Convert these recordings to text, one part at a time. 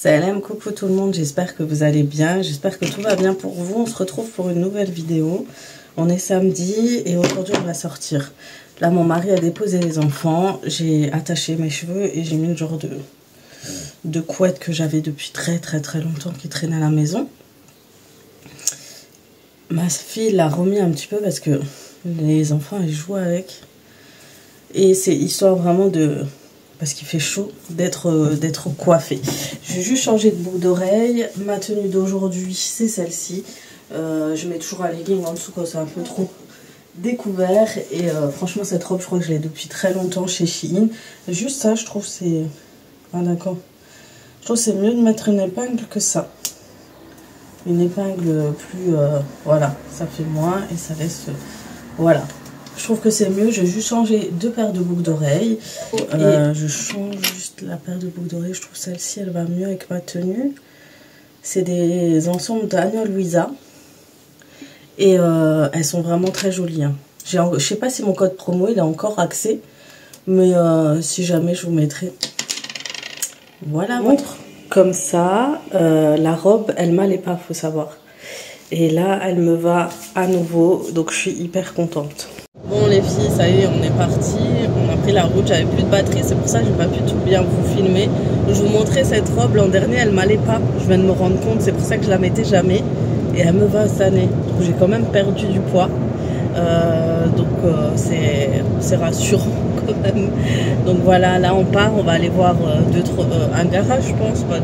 Salam, coucou tout le monde, j'espère que vous allez bien, j'espère que tout va bien pour vous. On se retrouve pour une nouvelle vidéo. On est samedi et aujourd'hui on va sortir. Là mon mari a déposé les enfants, j'ai attaché mes cheveux et j'ai mis le genre de couette que j'avais depuis très longtemps qui traînait à la maison. Ma fille l'a remis un petit peu parce que les enfants ils jouent avec. Et c'est histoire vraiment de... parce qu'il fait chaud, d'être coiffée. Je vais juste changer de boucle d'oreille. Ma tenue d'aujourd'hui, c'est celle-ci. Je mets toujours un legging en dessous quand c'est un peu trop découvert. Et franchement, cette robe, je crois que je l'ai depuis très longtemps chez Shein. Juste ça, je trouve c'est... Ah d'accord. Je trouve c'est mieux de mettre une épingle que ça. Une épingle plus... voilà, ça fait moins et ça laisse... voilà. Je trouve que c'est mieux. Je vais juste changer deux paires de boucles d'oreilles. Je change juste la paire de boucles d'oreilles. Je trouve celle-ci, elle va mieux avec ma tenue. C'est des ensembles d'Anna Luisa. Et elles sont vraiment très jolies. Hein. Je sais pas si mon code promo il est encore axé. Mais si jamais, je vous mettrai. Voilà votre. Comme ça, la robe, elle m'allait pas, faut savoir. Et là, elle me va à nouveau. Donc, je suis hyper contente. Bon les filles, ça y est, on est parti, on a pris la route, j'avais plus de batterie, c'est pour ça que j'ai pas pu tout bien vous filmer. Je vous montrais cette robe, l'an dernier elle m'allait pas, je viens de me rendre compte, c'est pour ça que je la mettais jamais. Et elle me va cette année, donc j'ai quand même perdu du poids, c'est rassurant quand même. Donc voilà, là on part, on va aller voir un garage je pense, pas 2-3,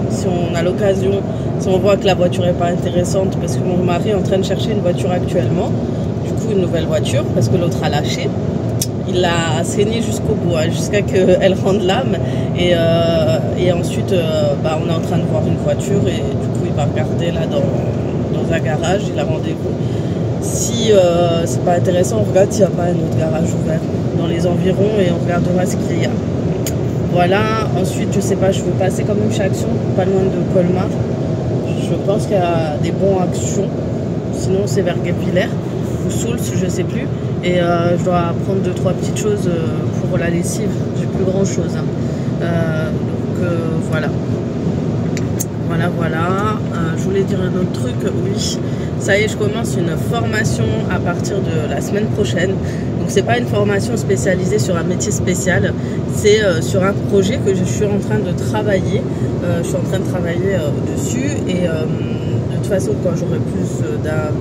si on a l'occasion, si on voit que la voiture est pas intéressante, parce que mon mari est en train de chercher une voiture actuellement. Une nouvelle voiture parce que l'autre a lâché, il l'a saigné jusqu'au bout, hein, jusqu'à qu'elle rende l'âme et ensuite on est en train de voir une voiture et du coup il va regarder là dans un garage, il a rendez-vous. Si c'est pas intéressant, on regarde s'il n'y a pas un autre garage ouvert dans les environs et on regardera ce qu'il y a. Voilà, ensuite je sais pas, je veux passer quand même chez Action, pas loin de Colmar. Je pense qu'il y a des bons Actions, sinon c'est vers Guebwiller ou Souls, je sais plus, et je dois prendre 2-3 petites choses pour la lessive, j'ai plus grand chose, hein. Voilà, je voulais dire un autre truc, oui, ça y est, je commence une formation à partir de la semaine prochaine. Donc c'est pas une formation spécialisée sur un métier spécial, c'est sur un projet que je suis en train de travailler, dessus, et de toute façon quand j'aurai plus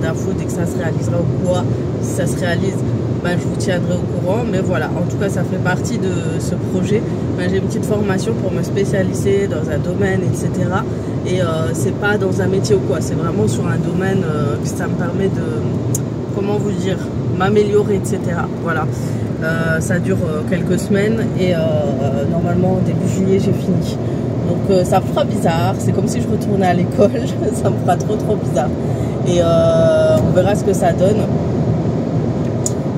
d'infos dès que ça se réalisera ou quoi, si ça se réalise, je vous tiendrai au courant. Mais voilà, en tout cas ça fait partie de ce projet. J'ai une petite formation pour me spécialiser dans un domaine, etc. Et c'est pas dans un métier ou quoi, c'est vraiment sur un domaine que ça me permet de, comment vous dire, m'améliorer, etc. Voilà, ça dure quelques semaines et normalement début juillet j'ai fini. Donc ça me fera bizarre, c'est comme si je retournais à l'école, ça me fera trop bizarre. Et on verra ce que ça donne.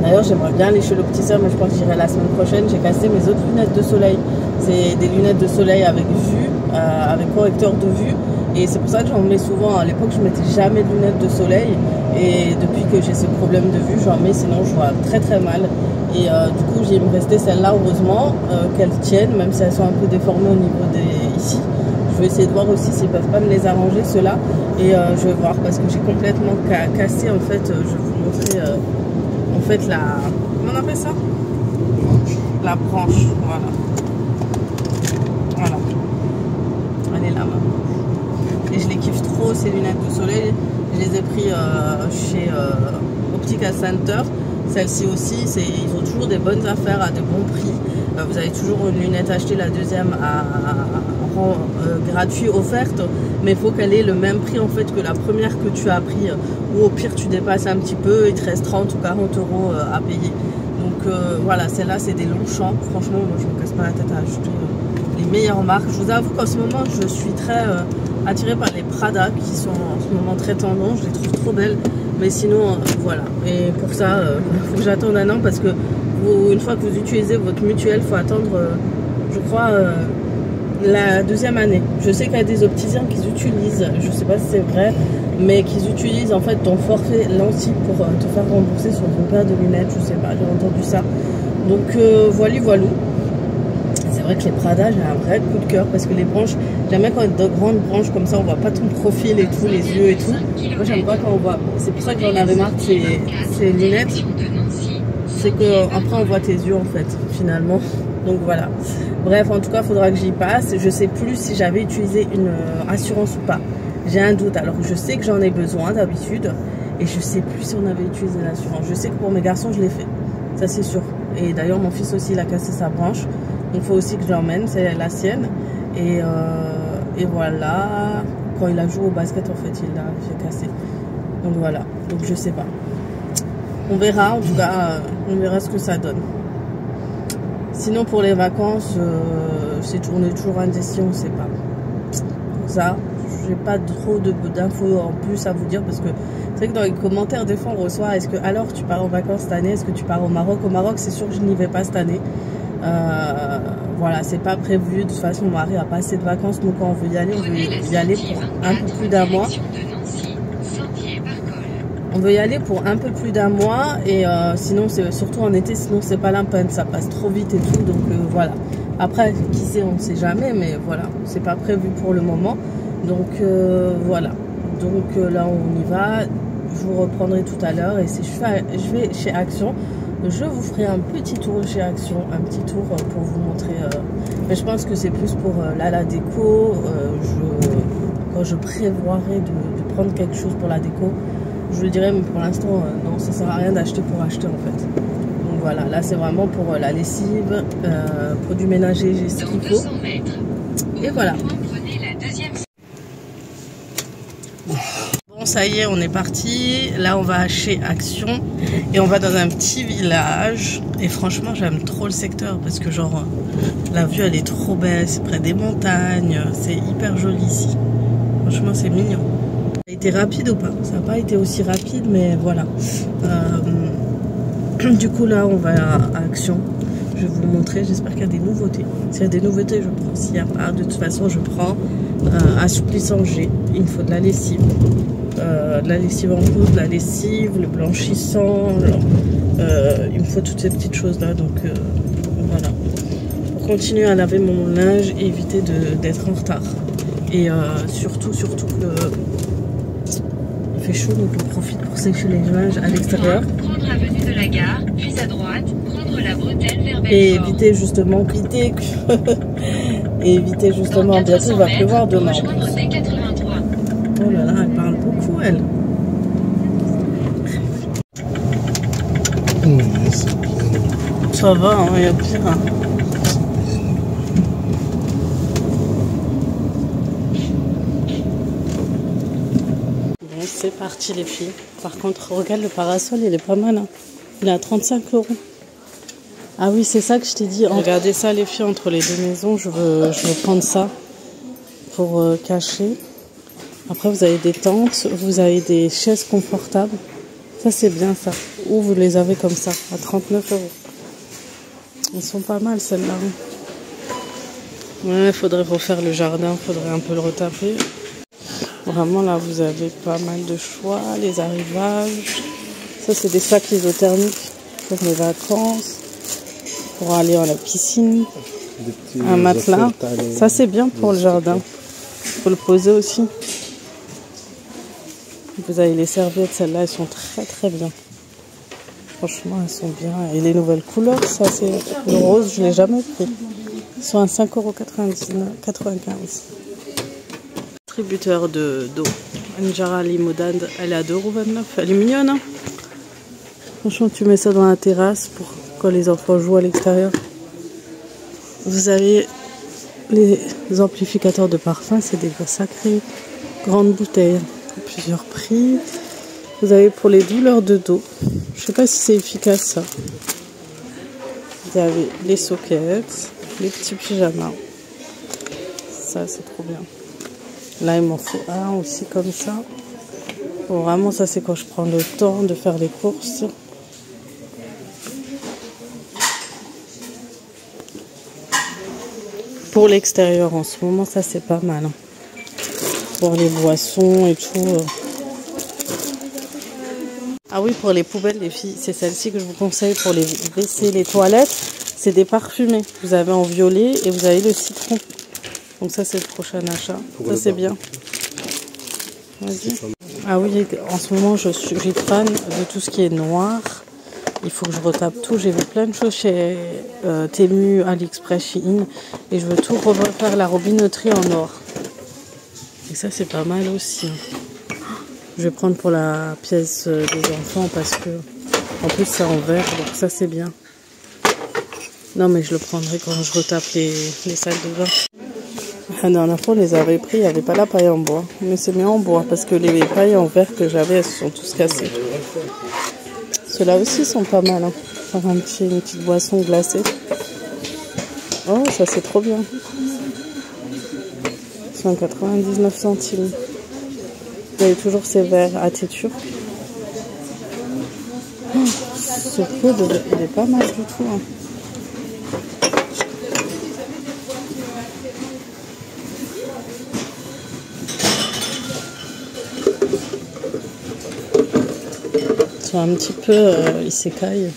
D'ailleurs j'aimerais bien aller chez l'opticien, mais je pense que j'irai la semaine prochaine. J'ai cassé mes autres lunettes de soleil. C'est des lunettes de soleil avec vue, avec correcteur de vue. Et c'est pour ça que j'en mets souvent. À l'époque je mettais jamais de lunettes de soleil. Et depuis que j'ai ce problème de vue, j'en mets, sinon je vois très mal. Et du coup j'ai me resté celle-là, heureusement qu'elles tiennent, même si elles sont un peu déformées au niveau des ici. Je vais essayer de voir aussi s'ils peuvent pas me les arranger ceux-là. Et je vais voir parce que j'ai complètement cassé en fait. Je vais vous montrer en fait la... comment on appelle ça? La branche, voilà. Elle est là maman. Et je les kiffe trop ces lunettes de soleil. Je les ai pris chez Optical Center. Celle-ci aussi, ils ont toujours des bonnes affaires à de bons prix. Vous avez toujours une lunette achetée, la deuxième à gratuit offerte, mais il faut qu'elle ait le même prix en fait que la première que tu as pris, ou au pire tu dépasses un petit peu, il te reste 30 ou 40 euros à payer. Donc voilà, celle-là c'est des longs champs. Franchement, moi je me casse pas la tête à acheter les meilleures marques. Je vous avoue qu'en ce moment je suis très attirée par les Prada qui sont en ce moment très tendance, je les trouve trop belles. Mais sinon, voilà. Et pour ça, il faut que j'attende un an parce que une fois que vous utilisez votre mutuelle, il faut attendre, je crois, la deuxième année. Je sais qu'il y a des opticiens qui utilisent, je sais pas si c'est vrai, mais qui utilisent en fait ton forfait lentille pour te faire rembourser sur ton paire de lunettes. Je sais pas, j'ai entendu ça. Donc voilà. C'est vrai que les Prada, j'ai un vrai coup de cœur parce que les branches, j'aime bien quand il y a de grandes branches comme ça, on voit pas ton profil et tout, les yeux et tout. Moi, j'aime pas quand on voit. C'est pour ça que j'en avais marre de ces lunettes. C'est que après on voit tes yeux en fait, finalement. Donc voilà. Bref, en tout cas, il faudra que j'y passe. Je sais plus si j'avais utilisé une assurance ou pas. J'ai un doute. Alors, je sais que j'en ai besoin d'habitude. Et je sais plus si on avait utilisé l'assurance. Je sais que pour mes garçons, je l'ai fait. Ça, c'est sûr. Et d'ailleurs, mon fils aussi, il a cassé sa branche. Donc, il faut aussi que je l'emmène. C'est la sienne. Et voilà. Quand il a joué au basket, en fait, il l'a fait casser. Donc, voilà. Donc, je sais pas. On verra. En tout cas, on verra ce que ça donne. Sinon, pour les vacances, on est toujours indécis, on ne sait pas. Pour ça, j'ai pas trop d'infos en plus à vous dire parce que c'est vrai que dans les commentaires, des fois, on reçoit est-ce que alors tu pars en vacances cette année? Est-ce que tu pars au Maroc? Au Maroc, c'est sûr que je n'y vais pas cette année. Voilà, c'est pas prévu. De toute façon, mon mari a pas assez de vacances. Donc, quand on veut y aller, on veut y aller pour un peu plus d'un mois. On veut y aller pour un peu plus d'un mois et sinon c'est surtout en été, sinon c'est pas la peine, ça passe trop vite et tout, donc voilà. Après, qui sait, on ne sait jamais, mais voilà, c'est pas prévu pour le moment, donc voilà. Donc là on y va, je vous reprendrai tout à l'heure et si je vais chez Action, je vous ferai un petit tour chez Action, un petit tour pour vous montrer, mais je pense que c'est plus pour la déco, quand je prévoirai de prendre quelque chose pour la déco, je le dirais, mais pour l'instant, non, ça sert à rien d'acheter pour acheter en fait. Donc voilà, là c'est vraiment pour la lessive, produits ménagers, j'ai ce qu'il faut. Et voilà. Bon, ça y est, on est parti. Là, on va chez Action et on va dans un petit village. Et franchement, j'aime trop le secteur parce que genre, la vue elle est trop belle, c'est près des montagnes, c'est hyper joli ici. Franchement, c'est mignon. Ça a été rapide ou pas? Ça n'a pas été aussi rapide, mais voilà. Du coup, là, on va à Action. Je vais vous le montrer. J'espère qu'il y a des nouveautés. S'il y a des nouveautés, je prends. S'il n'y a pas, de toute façon, je prends assouplissant G. Il me faut de la lessive. De la lessive en poudre, de la lessive, le blanchissant. Il me faut toutes ces petites choses-là. Donc, voilà. Pour continuer à laver mon linge et éviter d'être en retard. Et surtout que il fait chaud, donc on profite pour sécher les linges à l'extérieur. Prendre l'avenue de la gare, puis à droite, prendre la bretelle vers Belfort. Et éviter justement, bientôt il va pleuvoir demain. Oh là là, elle parle beaucoup, elle. Ça va, hein, il y a pire. Hein. C'est parti les filles. Par contre, regarde le parasol, il est pas mal. Hein. Il est à 35 €. Ah oui, c'est ça que je t'ai dit. Regardez ça les filles, entre les deux maisons, je veux prendre ça pour cacher. Après, vous avez des tentes, vous avez des chaises confortables. Ça, c'est bien ça. Ou vous les avez comme ça, à 39 €. Ils sont pas mal celles-là. Ouais, il faudrait refaire le jardin, il faudrait un peu le retaper. Vraiment, là, vous avez pas mal de choix. Les arrivages. Ça, c'est des sacs isothermiques pour les vacances. Pour aller à la piscine. Un matelas. Ça, c'est bien pour le jardin. Il faut le poser aussi. Vous avez les serviettes. Celles-là, elles sont très, très bien. Franchement, elles sont bien. Et les nouvelles couleurs, ça, c'est le rose. Je ne l'ai jamais pris. Ils sont à 5,95 €. Distributeur d'eau. Anjara Limodane, elle est à 2,29 €. Elle est mignonne, hein. Franchement, tu mets ça dans la terrasse pour quand les enfants jouent à l'extérieur. Vous avez les amplificateurs de parfum, c'est des sacrées grandes bouteilles. Plusieurs prix. Vous avez pour les douleurs de dos. Je sais pas si c'est efficace ça. Vous avez les sockets, les petits pyjamas. Ça, c'est trop bien. Là, il m'en faut un aussi comme ça. Bon, vraiment, ça, c'est quand je prends le temps de faire les courses. Pour l'extérieur, en ce moment, ça, c'est pas mal. Hein. Pour les boissons et tout. Ah oui, pour les poubelles, les filles, c'est celle-ci que je vous conseille pour les WC, les toilettes. C'est des parfumés. Vous avez en violet et vous avez le citron. Donc ça, c'est le prochain achat. Ça, c'est bien. Vas-y. Ah oui, en ce moment, je suis fan de tout ce qui est noir. Il faut que je retape tout. J'ai vu plein de choses chez Temu, AliExpress, Shein. Et je veux tout refaire la robinetterie en or. Et ça, c'est pas mal aussi. Je vais prendre pour la pièce des enfants parce que, en plus, c'est en verre. Donc ça, c'est bien. Non, mais je le prendrai quand je retape les salles de bain. La dernière fois, on les avait pris. Il n'y avait pas la paille en bois. Mais c'est mieux en bois parce que les pailles en verre que j'avais, elles se sont tous cassées. Ceux-là aussi sont pas mal. Hein. Faire une petite boisson glacée. Oh, ça c'est trop bien. 199 centimes. Vous avez toujours ces verres à téture. Oh, ce poudre, il est pas mal du tout. Hein. Un petit peu il s'écaille.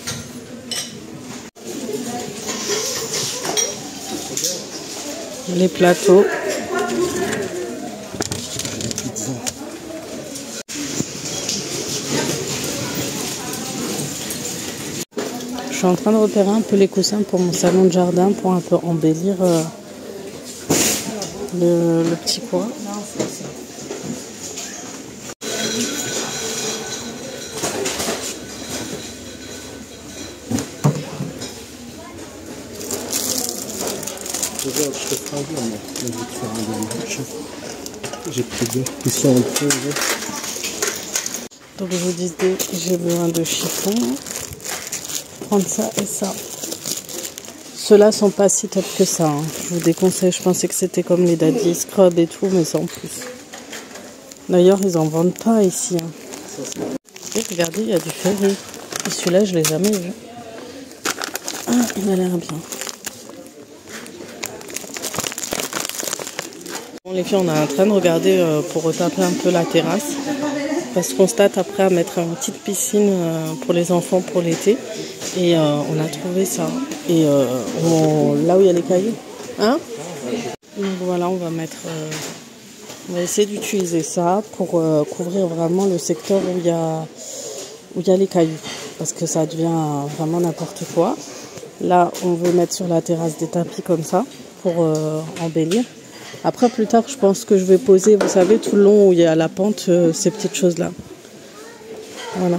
Les plateaux. Je suis en train de repérer un peu les coussins pour mon salon de jardin pour un peu embellir le petit coin. Je te ferai un jour, moi. Je vais te faire un match. J'ai pris deux. Ils sont en peu. Donc je vous disais, j'ai besoin de chiffon. Prendre ça et ça. Ceux-là sont pas si top que ça. Hein. Je vous déconseille. Je pensais que c'était comme les Daddy Scrub et tout, mais c'est en plus. D'ailleurs, ils en vendent pas ici. Hein. Et regardez, il y a du ferry. Et celui-là, je l'ai jamais vu. Ah, il a l'air bien. Bon, les filles, on est en train de regarder pour retaper un peu la terrasse. Parce qu'on se tâte après à mettre une petite piscine pour les enfants pour l'été. Et on a trouvé ça. Et là où il y a les cailloux. Hein? Donc voilà, on va mettre... on va essayer d'utiliser ça pour couvrir vraiment le secteur où il y a les cailloux. Parce que ça devient vraiment n'importe quoi. Là, on veut mettre sur la terrasse des tapis comme ça pour embellir. Après, plus tard, je pense que je vais poser, vous savez, tout le long où il y a la pente, ces petites choses-là. Voilà.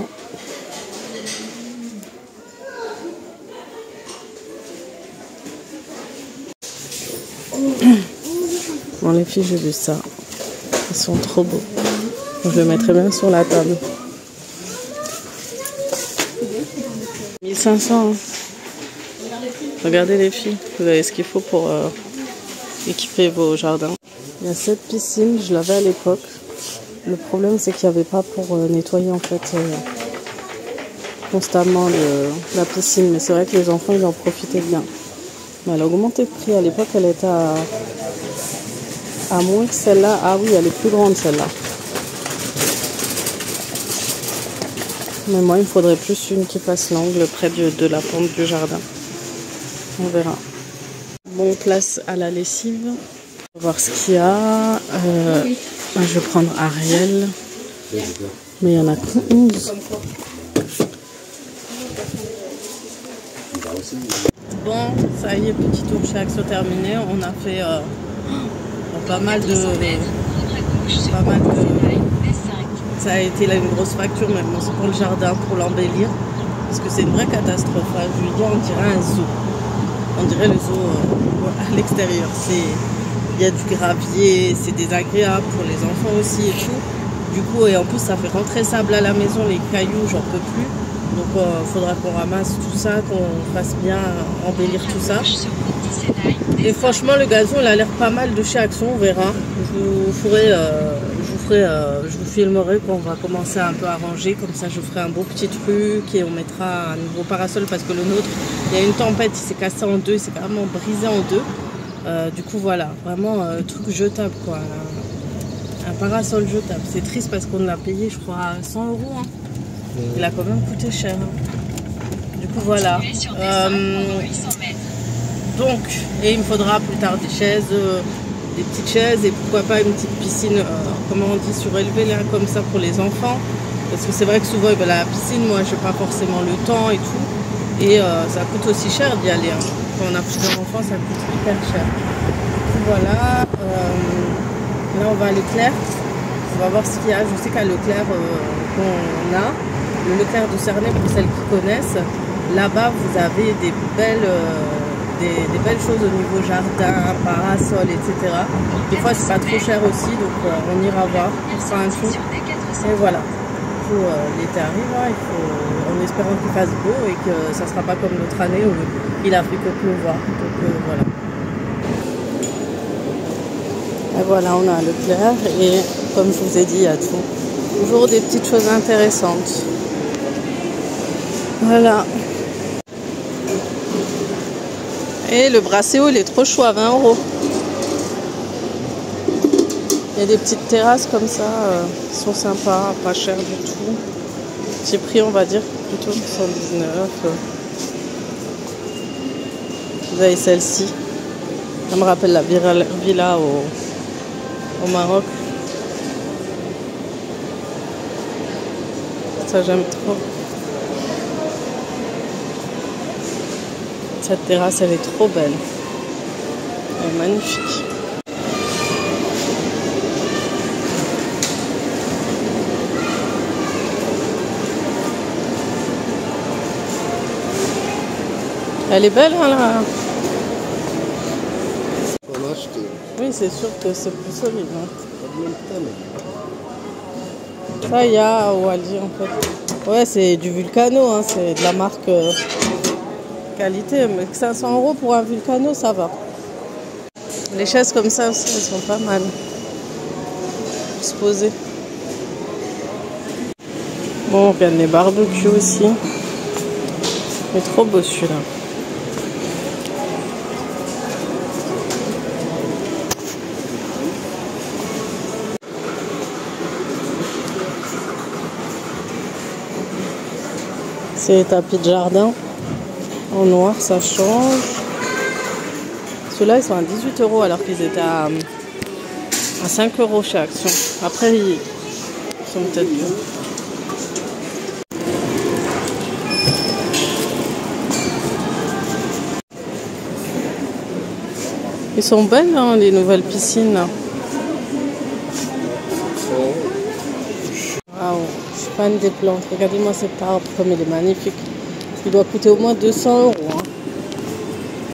Bon, les filles, j'ai vu ça. Ils sont trop beaux. Je le mettrai bien sur la table. 1500. Hein. Regardez les filles, vous avez ce qu'il faut pour équiper vos jardins. Il y a cette piscine, je l'avais à l'époque. Le problème, c'est qu'il n'y avait pas pour nettoyer en fait constamment la piscine. Mais c'est vrai que les enfants, ils en profitaient bien. Mais elle a augmenté de prix. À l'époque, elle était à moins que celle-là. Ah oui, elle est plus grande celle-là. Mais moi, il me faudrait plus une qui passe l'angle près de la pente du jardin. On verra. Bon, place à la lessive. On va voir ce qu'il y a. Je vais prendre Ariel. Mais il y en a que 11. Bon, ça y est, petit tour chez Action terminé. On a fait pas mal de... Ça a été là une grosse facture, mais bon, c'est pour le jardin, pour l'embellir. Parce que c'est une vraie catastrophe. Hein. Je lui dis, on dirait un zoo. On dirait le zoo à l'extérieur. Il y a du gravier, c'est désagréable pour les enfants aussi et tout. Du coup, et en plus, ça fait rentrer sable à la maison, les cailloux, j'en peux plus. Donc, il faudra qu'on ramasse tout ça, qu'on fasse bien embellir tout ça. Et franchement, le gazon, il a l'air pas mal de chez Action, on verra. Je vous filmerai quand on va commencer un peu à ranger. Comme ça, je ferai un beau petit truc et on mettra un nouveau parasol parce que le nôtre, il y a une tempête, il s'est cassé en deux, il s'est carrément brisé en deux. Du coup, voilà, vraiment truc jetable, quoi. Un parasol jetable. C'est triste parce qu'on l'a payé, je crois, 100 €. Hein. Il a quand même coûté cher. Hein. Du coup, voilà. Donc, et il me faudra plus tard des chaises, des petites chaises et pourquoi pas une petite piscine, comment on dit, surélevée là, comme ça pour les enfants. Parce que c'est vrai que souvent, la piscine, moi, je n'ai pas forcément le temps et tout. Et ça coûte aussi cher d'y aller. Hein. Quand on a plusieurs enfants, ça coûte hyper cher. Voilà. Là, on va à Leclerc. On va voir ce qu'il y a. Je sais qu'à Leclerc, qu'on a le Leclerc de Cernay, pour celles qui connaissent. Là-bas, vous avez des belles choses au niveau jardin, parasol, etc. Des fois, c'est pas trop cher aussi, donc on ira voir. On fera un tour. Et voilà. L'été arrive, hein, en espérant qu'il fasse beau et que ça ne sera pas comme l'autre année où il a fait que pleuvoir. Donc voilà. Et voilà, on a Leclerc et comme je vous ai dit, il y a tout. Toujours des petites choses intéressantes. Voilà. Et le Brasséo, il est trop chaud à 20 €. Il y a des petites terrasses comme ça qui sont sympas, pas chères du tout. Petit prix, on va dire, plutôt 119. Vous avez celle-ci. Ça me rappelle la villa au Maroc. Ça, j'aime trop. Cette terrasse, elle est trop belle. Elle est magnifique. Elle est belle, hein, là. On a acheté. Oui, c'est sûr que c'est plus solide. Hein. Ça, il y a au Aldi, en fait. Ouais, c'est du Vulcano, hein, c'est de la marque qualité. Mais 500 € pour un Vulcano, ça va. Les chaises comme ça aussi, elles sont pas mal. Pour se poser. Bon, on regarde les barbecues aussi. Il est trop beau celui-là. C'est les tapis de jardin en noir, ça change. Ceux-là, ils sont à 18 € alors qu'ils étaient à 5 € chez Action. Après, ils sont peut-être plus. Ils sont belles, hein, les nouvelles piscines. Là. Waouh, je suis fan des plantes. Regardez-moi cet arbre comme il est magnifique. Il doit coûter au moins 200 €. Hein.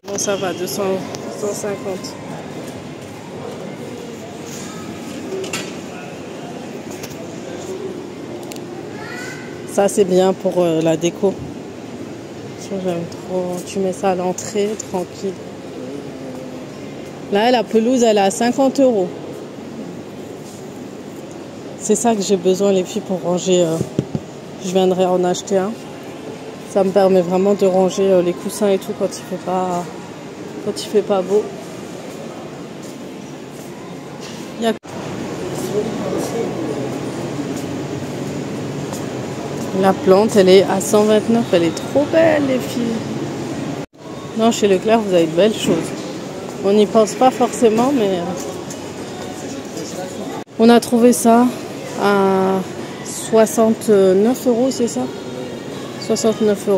Bon, ça va, 200 €, 150. Ça, c'est bien pour la déco. Ça, j'aime trop. Tu mets ça à l'entrée, tranquille. Là, la pelouse, elle est à 50 €. C'est ça que j'ai besoin, les filles, pour ranger. Je viendrai en acheter un. Ça me permet vraiment de ranger les coussins et tout quand il fait pas beau. Il y a... La plante, elle est à 129. Elle est trop belle, les filles. Non, chez Leclerc, vous avez de belles choses. On n'y pense pas forcément, mais... On a trouvé ça à 69 €, c'est ça? 69 €, ouais.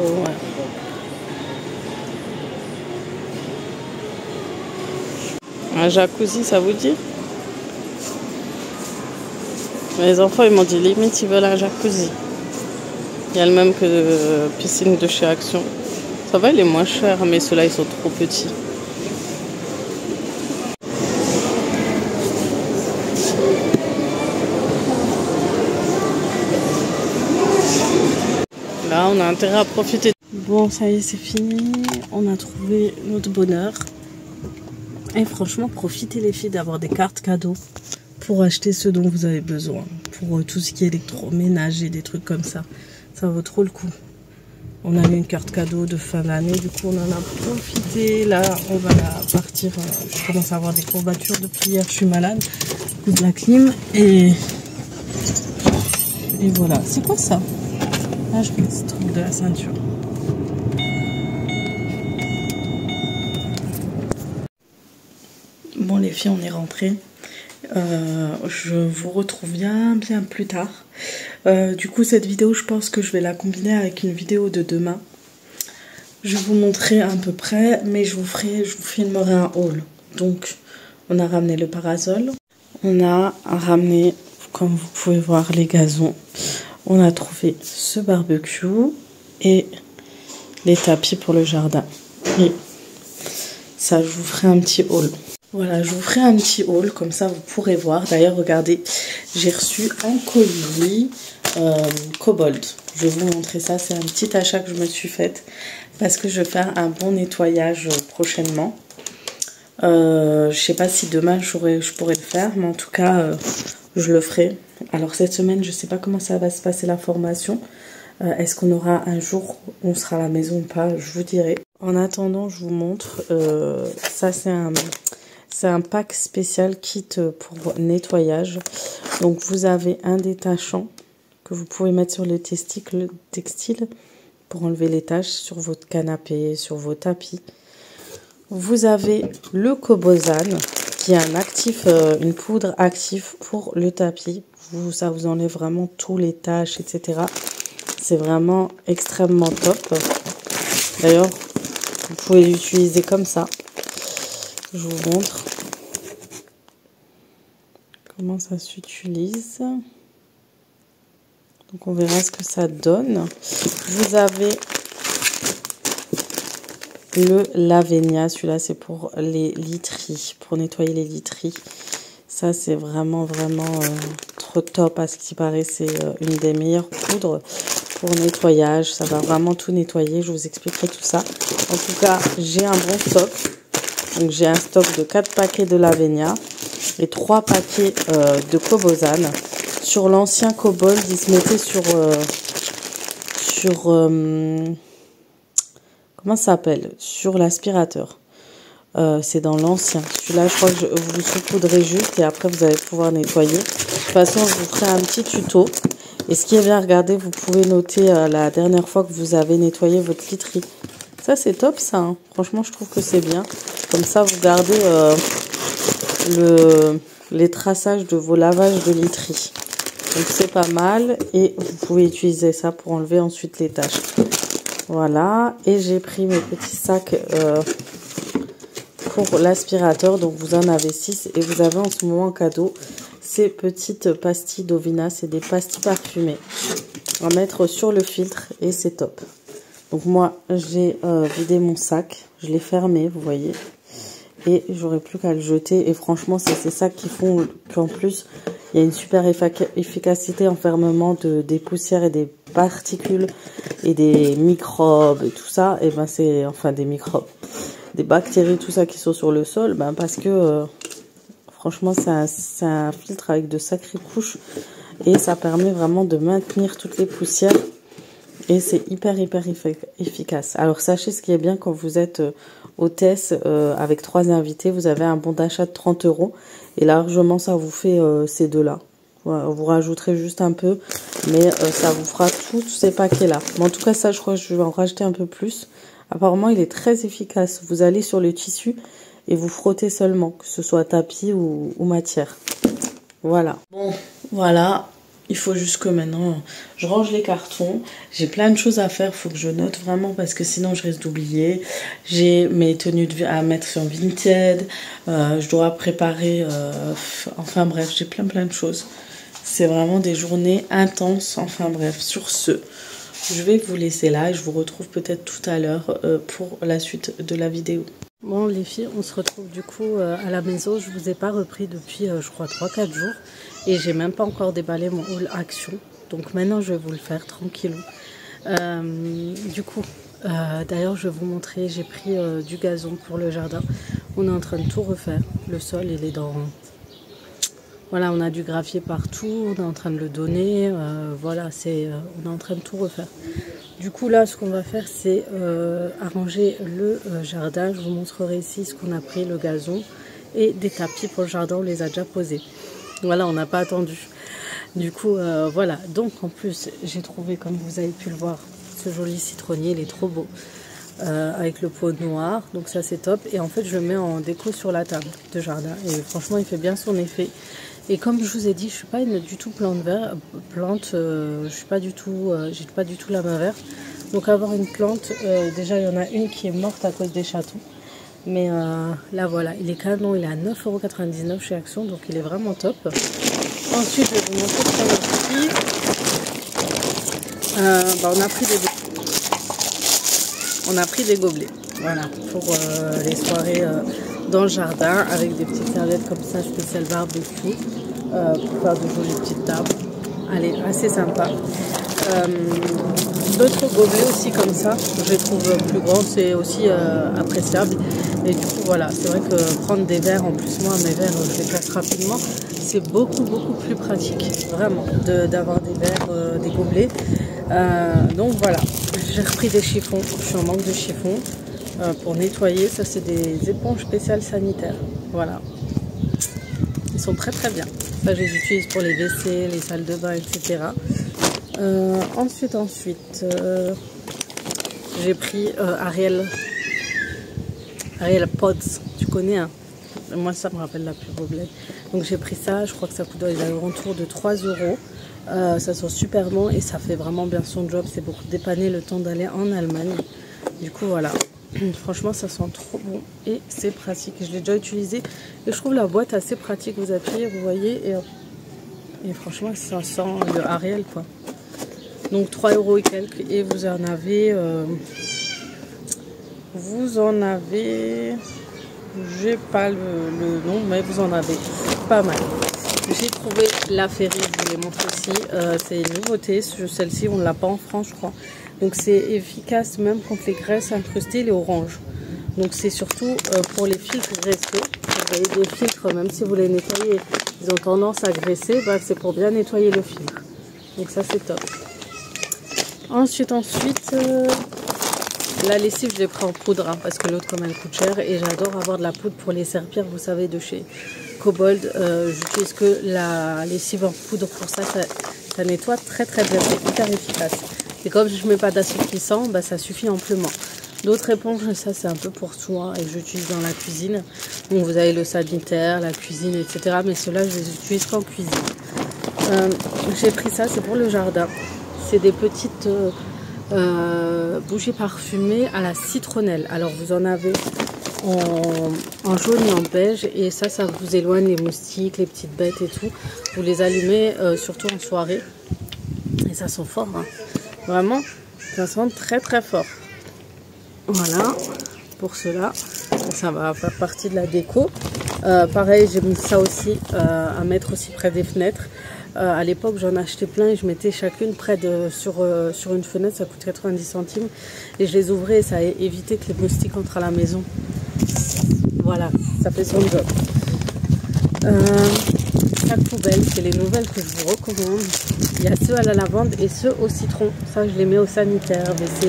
Un jacuzzi, ça vous dit? Les enfants, ils m'ont dit limite, ils veulent un jacuzzi. Il y a le même que piscine de chez Action. Ça va, il est moins cher, mais ceux-là, ils sont trop petits. Là, on a intérêt à profiter. Bon, ça y est, c'est fini. On a trouvé notre bonheur. Et franchement, profitez les filles d'avoir des cartes cadeaux pour acheter ce dont vous avez besoin. Pour tout ce qui est électroménager, des trucs comme ça. Ça vaut trop le coup. On a eu une carte cadeau de fin d'année, du coup on en a profité. Là, on va partir. Je commence à avoir des courbatures depuis hier. Je suis malade. De la clim et voilà. C'est quoi ça? Là, je mets ce truc de la ceinture. les filles, on est rentrées. Je vous retrouve bien plus tard. Du coup, cette vidéo, je pense que je vais la combiner avec une vidéo de demain. Je vais vous montrer à peu près, mais je vous filmerai un haul. Donc, on a ramené le parasol. On a ramené, comme vous pouvez voir, les gazons. On a trouvé ce barbecue et les tapis pour le jardin. Et ça, je vous ferai un petit haul. Voilà, je vous ferai un petit haul, comme ça vous pourrez voir. D'ailleurs, regardez, j'ai reçu un colis Cobalt. Je vais vous montrer ça, c'est un petit achat que je me suis faite parce que je vais faire un bon nettoyage prochainement. Je sais pas si demain je pourrais le faire, mais en tout cas, je le ferai. Alors cette semaine, je sais pas comment ça va se passer la formation. Est-ce qu'on aura un jour où on sera à la maison ou pas, je vous dirai. En attendant, je vous montre. Ça, c'est un pack spécial kit pour nettoyage. Donc, vous avez un détachant que vous pouvez mettre sur le textile pour enlever les taches sur votre canapé, sur vos tapis. Vous avez le Cobozane qui est un actif, une poudre active pour le tapis. Ça vous enlève vraiment tous les taches, etc. C'est vraiment extrêmement top. D'ailleurs, vous pouvez l'utiliser comme ça. Je vous montre comment ça s'utilise. Donc on verra ce que ça donne. Vous avez le Lavenia. Celui-là, c'est pour les literies, pour nettoyer les literies. Ça, c'est vraiment trop top. À ce qui paraît, c'est une des meilleures poudres pour nettoyage. Ça va vraiment tout nettoyer. Je vous expliquerai tout ça. En tout cas, j'ai un bon stock. Donc, j'ai un stock de 4 paquets de Lavenia et 3 paquets de Cobozane. Sur l'ancien Cobalt, il se mettait sur comment ça s'appelle? Sur l'aspirateur. C'est dans l'ancien. Celui-là, je crois que vous saupoudrez juste et après, vous allez pouvoir nettoyer. De toute façon, je vous ferai un petit tuto. Et ce qui est bien, regardez, vous pouvez noter la dernière fois que vous avez nettoyé votre literie. Ça, c'est top, ça. Hein. Franchement, je trouve que c'est bien. Comme ça, vous gardez les traçages de vos lavages de literie. Donc, c'est pas mal. Et vous pouvez utiliser ça pour enlever ensuite les taches. Voilà. Et j'ai pris mes petits sacs pour l'aspirateur. Donc, vous en avez 6. Et vous avez en ce moment en cadeau ces petites pastilles Dovina. C'est des pastilles parfumées à mettre sur le filtre. Et c'est top. Donc, moi, j'ai vidé mon sac. Je l'ai fermé, vous voyez. Et j'aurais plus qu'à le jeter. Et franchement, c'est ces sacs qui font qu'en plus, il y a une super efficacité en fermement des poussières et des particules et des microbes et tout ça. Et ben c'est, enfin des microbes, des bactéries, tout ça qui sont sur le sol. Ben parce que franchement, c'est un filtre avec de sacrées couches. Et ça permet vraiment de maintenir toutes les poussières. Et c'est hyper efficace. Alors sachez ce qui est bien quand vous êtes hôtesse avec 3 invités, vous avez un bon d'achat de 30 €. Et largement ça vous fait ces deux-là. Voilà, vous rajouterez juste un peu, mais ça vous fera tous ces paquets-là. Mais en tout cas ça je crois que je vais en rajouter un peu plus. Apparemment il est très efficace. Vous allez sur le tissu et vous frottez seulement, que ce soit tapis ou matière. Voilà. Bon, voilà. Il faut juste que maintenant, je range les cartons. J'ai plein de choses à faire. Il faut que je note vraiment parce que sinon, je risque d'oublier. J'ai mes tenues à mettre sur Vinted. Je dois préparer... enfin bref, j'ai plein de choses. C'est vraiment des journées intenses. Enfin bref, sur ce, je vais vous laisser là. Et je vous retrouve peut-être tout à l'heure pour la suite de la vidéo. Bon les filles, on se retrouve du coup à la maison. Je vous ai pas repris depuis je crois 3-4 jours. Et j'ai même pas encore déballé mon haul action. Donc maintenant je vais vous le faire tranquillou. Du coup, d'ailleurs je vais vous montrer, j'ai pris du gazon pour le jardin. On est en train de tout refaire. Le sol il est dans... Voilà, on a du gravier partout, on est en train de le donner. Voilà, on est en train de tout refaire. Du coup là ce qu'on va faire c'est arranger le jardin. Je vous montrerai ici ce qu'on a pris, le gazon et des tapis pour le jardin, on les a déjà posés. Voilà, on n'a pas attendu. Du coup, voilà. Donc, en plus, j'ai trouvé, comme vous avez pu le voir, ce joli citronnier. Il est trop beau. avec le pot noir, donc ça c'est top. Et en fait je le mets en déco sur la table de jardin et franchement il fait bien son effet. Et comme je vous ai dit, je suis pas du tout je suis pas du tout, j'ai pas du tout la main verte. Donc avoir une plante, déjà il y en a une qui est morte à cause des chatons. Mais là voilà, il est canon, il est à 9,99 € chez Action, donc il est vraiment top. Ensuite je vais vous montrer ce qu'on a pris. On a pris des gobelets, voilà, pour les soirées dans le jardin, avec des petites serviettes comme ça, spécial barbecue, pour faire de jolies petites tables. Allez, assez sympa. D'autres gobelets aussi comme ça, je les trouve plus grands, c'est aussi appréciable. Et du coup voilà, c'est vrai que prendre des verres, en plus moi mes verres je les casse rapidement, c'est beaucoup plus pratique, vraiment, d'avoir des verres, des gobelets. Donc voilà, j'ai repris des chiffons, je suis en manque de chiffons pour nettoyer. Ça c'est des éponges spéciales sanitaires, voilà, ils sont très bien. Ça je les utilise pour les WC, les salles de bain, etc. Ensuite j'ai pris Ariel Pods, tu connais hein? Moi ça me rappelle la pub au bled. Donc j'ai pris ça, je crois que ça coûte aux alentours de 3 €. Ça sent super bon et ça fait vraiment bien son job. C'est beaucoup dépanner le temps d'aller en Allemagne. Du coup voilà, franchement ça sent trop bon et c'est pratique. Je l'ai déjà utilisé et je trouve la boîte assez pratique. Vous appuyez, vous voyez, et franchement ça sent le Ariel quoi. Donc 3 € et quelques, et vous en avez, j'ai pas le nom, mais vous en avez pas mal. J'ai trouvé la Ferry, je vous les montre aussi, c'est une nouveauté, celle-ci on ne l'a pas en France je crois. Donc c'est efficace même contre les graisses incrustées, les oranges. Donc c'est surtout pour les filtres graisseux. Vous voyez des filtres, même si vous les nettoyez, ils ont tendance à graisser, bah, c'est pour bien nettoyer le filtre. Donc ça c'est top. Ensuite, la lessive, je l'ai pris en poudre hein, parce que l'autre, comme elle coûte cher, et j'adore avoir de la poudre pour les serpillères, vous savez, de chez Cobalt. J'utilise que la lessive en poudre pour ça, ça nettoie très bien, c'est hyper efficace. Et comme je ne mets pas d'assouplissant, bah, ça suffit amplement. D'autres éponges, ça c'est un peu pour tout, et j'utilise dans la cuisine. Donc vous avez le sanitaire, la cuisine, etc. Mais ceux-là, je les utilise qu'en cuisine. J'ai pris ça, c'est pour le jardin. C'est des petites bougies parfumées à la citronnelle. Alors vous en avez en jaune et en beige. Et ça vous éloigne les moustiques, les petites bêtes et tout. Vous les allumez surtout en soirée. Et ça sent fort. Hein. Vraiment, ça sent très fort. Voilà, pour cela. Ça va faire partie de la déco. Pareil, j'ai mis ça aussi à mettre aussi près des fenêtres. À l'époque, j'en achetais plein et je mettais chacune près sur une fenêtre, ça coûte 90 centimes. Et je les ouvrais et ça a évité que les moustiques entrent à la maison. Voilà, ça fait son job. Sac poubelle, c'est les nouvelles que je vous recommande. Il y a ceux à la lavande et ceux au citron. Ça, je les mets au sanitaire.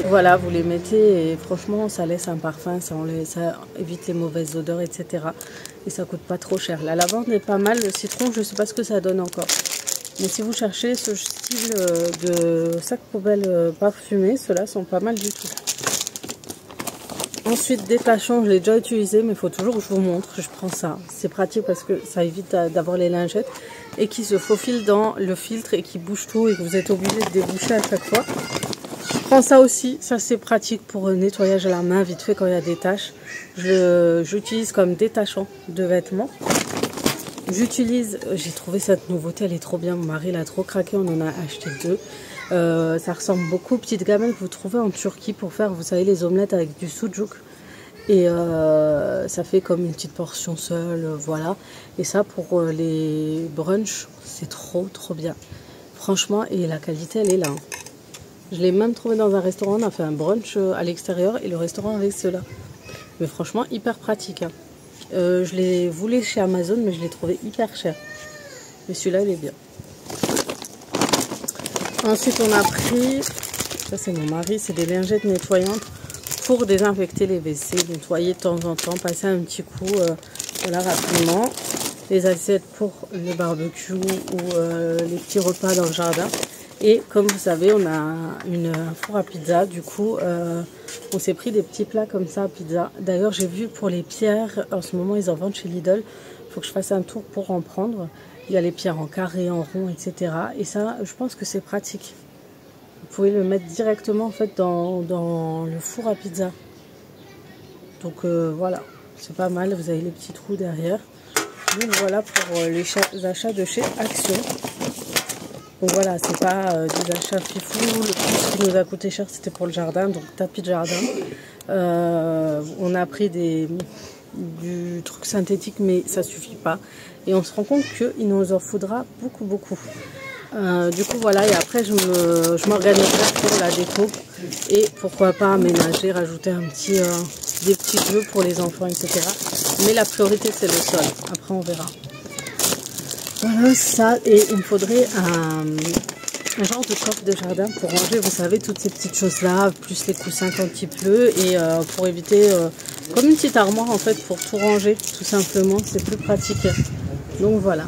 Voilà, vous les mettez et franchement, ça laisse un parfum, ça évite les mauvaises odeurs, etc. Et ça coûte pas trop cher. La lavande est pas mal. Le citron, je sais pas ce que ça donne encore. Mais si vous cherchez ce style de sac poubelle parfumé, ceux-là sont pas mal du tout. Ensuite, détachant, je l'ai déjà utilisé, mais il faut toujours que je vous montre. Je prends ça. C'est pratique parce que ça évite d'avoir les lingettes et qui se faufilent dans le filtre et qui bouge tout et que vous êtes obligé de déboucher à chaque fois. Je prends ça aussi. Ça, c'est pratique pour nettoyage à la main, vite fait quand il y a des taches. J'utilise comme détachant de vêtements. J'ai trouvé cette nouveauté, elle est trop bien. Mon mari l'a trop craqué, on en a acheté 2. Ça ressemble beaucoup aux petites gamelles que vous trouvez en Turquie pour faire, vous savez, les omelettes avec du sucuk. Et ça fait comme une petite portion seule, voilà. Et ça, pour les brunchs, c'est trop bien. Franchement, et la qualité, elle est là. Hein. Je l'ai même trouvé dans un restaurant, on a fait un brunch à l'extérieur et le restaurant avec cela. Mais franchement, hyper pratique. Hein. Je les voulais chez Amazon, mais je l'ai trouvé hyper cher. Mais celui-là, il est bien. Ensuite, on a pris, ça c'est mon mari, c'est des lingettes nettoyantes pour désinfecter les WC, nettoyer de temps en temps, passer un petit coup, voilà, rapidement. Les assiettes pour le barbecue ou les petits repas dans le jardin. Et comme vous savez, on a un four à pizza. Du coup, on s'est pris des petits plats comme ça à pizza. D'ailleurs, j'ai vu pour les pierres, en ce moment, ils en vendent chez Lidl. Il faut que je fasse un tour pour en prendre. Il y a les pierres en carré, en rond, etc. Et ça, je pense que c'est pratique. Vous pouvez le mettre directement en fait dans le four à pizza. Donc voilà, c'est pas mal. Vous avez les petits trous derrière. Donc voilà pour les achats de chez Action. Donc voilà, c'est pas des achats fifou. Le plus qui nous a coûté cher, c'était pour le jardin, donc tapis de jardin. On a pris du truc synthétique, mais ça suffit pas. Et on se rend compte qu'il nous en faudra beaucoup. Du coup voilà, et après je m'organiserai pour la déco et pourquoi pas aménager, rajouter des petits jeux pour les enfants, etc. Mais la priorité c'est le sol, après on verra. Voilà ça, et il me faudrait un genre de coffre de jardin pour ranger, vous savez, toutes ces petites choses là, plus les coussins quand il pleut, et pour éviter, comme une petite armoire en fait, pour tout ranger tout simplement, c'est plus pratique. Donc voilà,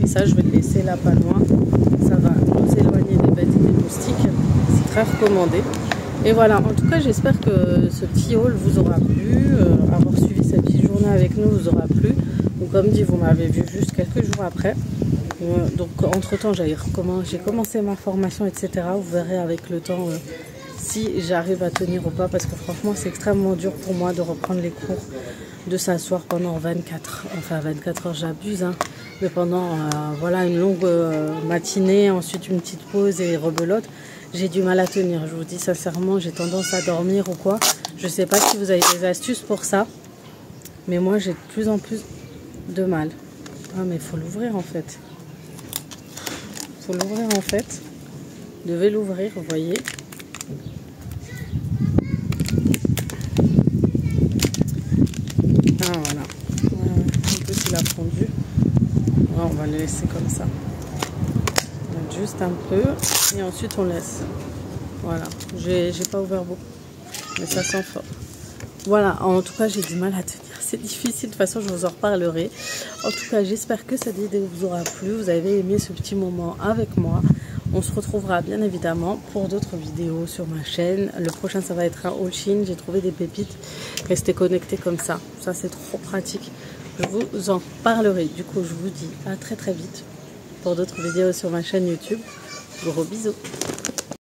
et ça je vais le laisser là pas loin, ça va nous éloigner des bêtes et des moustiques, c'est très recommandé. Et voilà, en tout cas j'espère que ce petit haul vous aura plu, avoir suivi cette petite journée avec nous vous aura plu. Donc comme dit, vous m'avez vu juste quelques jours après, donc entre temps j'ai commencé ma formation, etc. Vous verrez avec le temps si j'arrive à tenir ou pas, parce que franchement c'est extrêmement dur pour moi de reprendre les cours, de s'asseoir pendant 24 heures j'abuse, hein, mais pendant voilà une longue matinée, ensuite une petite pause et rebelote, j'ai du mal à tenir, je vous dis sincèrement, j'ai tendance à dormir ou quoi. Je sais pas si vous avez des astuces pour ça, mais moi j'ai de plus en plus de mal. Ah mais il faut l'ouvrir en fait. Faut l'ouvrir en fait. Vous devez l'ouvrir, vous voyez. Ah voilà. En plus il a fondu. Alors, on va le laisser comme ça. On met juste un peu et ensuite on laisse. Voilà. J'ai pas ouvert beaucoup, mais ça sent fort. Voilà, en tout cas j'ai du mal à tenir, c'est difficile, de toute façon je vous en reparlerai. En tout cas j'espère que cette vidéo vous aura plu, vous avez aimé ce petit moment avec moi. On se retrouvera bien évidemment pour d'autres vidéos sur ma chaîne. Le prochain ça va être un haul Shein, j'ai trouvé des pépites, restez connectés comme ça c'est trop pratique. Je vous en parlerai, du coup je vous dis à très vite pour d'autres vidéos sur ma chaîne YouTube. Gros bisous.